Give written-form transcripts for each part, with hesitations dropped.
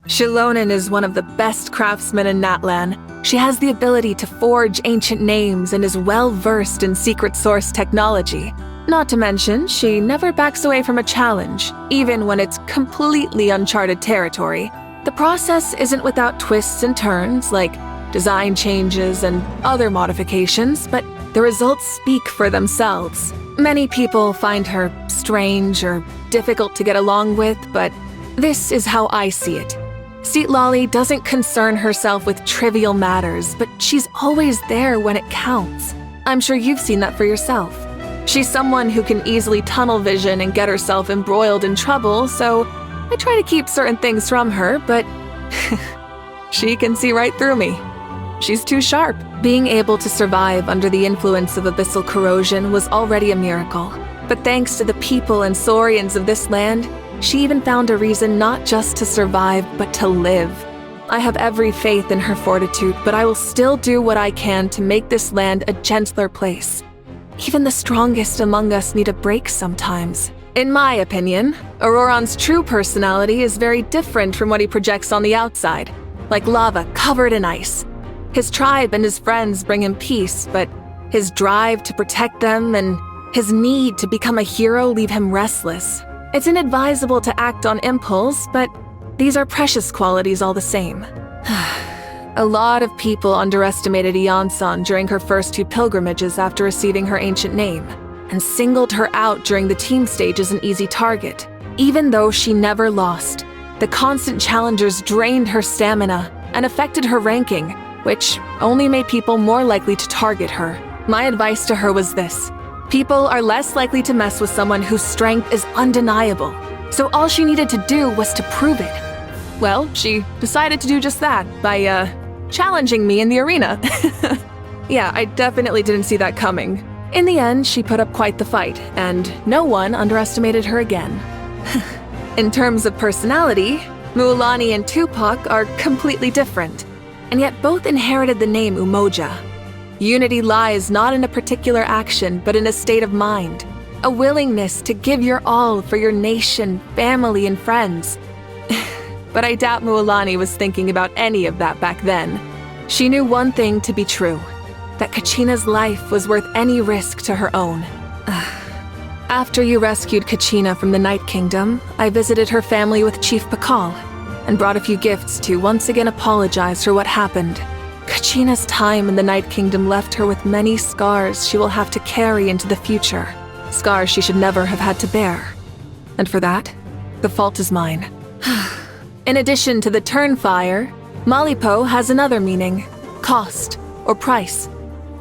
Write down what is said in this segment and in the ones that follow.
Xilonen is one of the best craftsmen in Natlan. She has the ability to forge ancient names and is well-versed in secret source technology. Not to mention, she never backs away from a challenge, even when it's completely uncharted territory. The process isn't without twists and turns, like design changes and other modifications, but the results speak for themselves. Many people find her strange or difficult to get along with, but this is how I see it. Citlali doesn't concern herself with trivial matters, but she's always there when it counts. I'm sure you've seen that for yourself. She's someone who can easily tunnel vision and get herself embroiled in trouble, so I try to keep certain things from her, but she can see right through me. She's too sharp. Being able to survive under the influence of abyssal corrosion was already a miracle. But thanks to the people and saurians of this land, she even found a reason not just to survive, but to live. I have every faith in her fortitude, but I will still do what I can to make this land a gentler place. Even the strongest among us need a break sometimes. In my opinion, Ororon's true personality is very different from what he projects on the outside, like lava covered in ice. His tribe and his friends bring him peace, but his drive to protect them and his need to become a hero leave him restless. It's inadvisable to act on impulse, but these are precious qualities all the same. A lot of people underestimated Iansan during her first 2 pilgrimages after receiving her ancient name, and singled her out during the team stage as an easy target. Even though she never lost, the constant challengers drained her stamina and affected her ranking, which only made people more likely to target her. My advice to her was this: people are less likely to mess with someone whose strength is undeniable, so all she needed to do was to prove it. Well, she decided to do just that by, challenging me in the arena. Yeah, I definitely didn't see that coming. In the end, she put up quite the fight, and no one underestimated her again. In terms of personality, Mualani and Tupac are completely different, and yet both inherited the name Umoja. Unity lies not in a particular action, but in a state of mind, a willingness to give your all for your nation, family, and friends. But I doubt Mualani was thinking about any of that back then. She knew one thing to be true, that Kachina's life was worth any risk to her own. After you rescued Kachina from the Night Kingdom, I visited her family with Chief Pakal, and brought a few gifts to once again apologize for what happened. Kachina's time in the Night Kingdom left her with many scars she will have to carry into the future. Scars she should never have had to bear. And for that, the fault is mine. In addition to the Turnfire, Malipo has another meaning: cost, or price.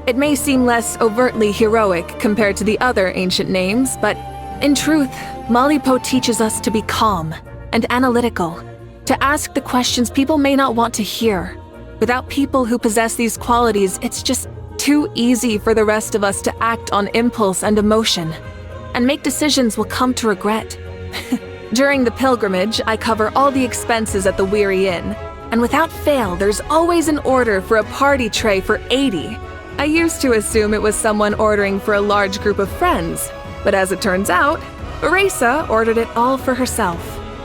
It may seem less overtly heroic compared to the other ancient names, but in truth, Malipo teaches us to be calm and analytical, to ask the questions people may not want to hear. Without people who possess these qualities, it's just too easy for the rest of us to act on impulse and emotion, and make decisions we'll come to regret. During the pilgrimage, I cover all the expenses at the Weary Inn, and without fail, there's always an order for a party tray for 80. I used to assume it was someone ordering for a large group of friends, but as it turns out, Varesa ordered it all for herself.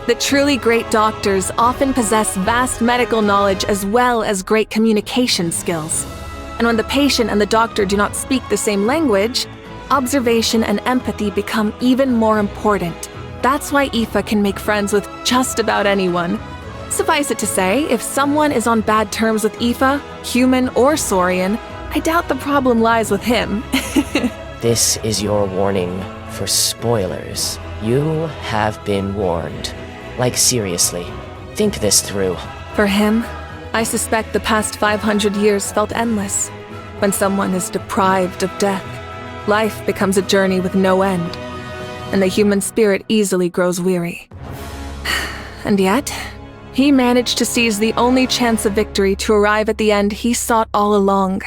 The truly great doctors often possess vast medical knowledge as well as great communication skills. And when the patient and the doctor do not speak the same language, observation and empathy become even more important. That's why Aoife can make friends with just about anyone. Suffice it to say, if someone is on bad terms with Aoife, human or Saurian, I doubt the problem lies with him. This is your warning for spoilers. You have been warned. Like, seriously, think this through. For him, I suspect the past 500 years felt endless. When someone is deprived of death, life becomes a journey with no end, and the human spirit easily grows weary. And yet, he managed to seize the only chance of victory to arrive at the end he sought all along.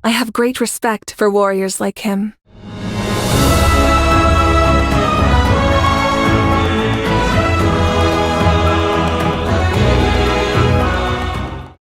I have great respect for warriors like him.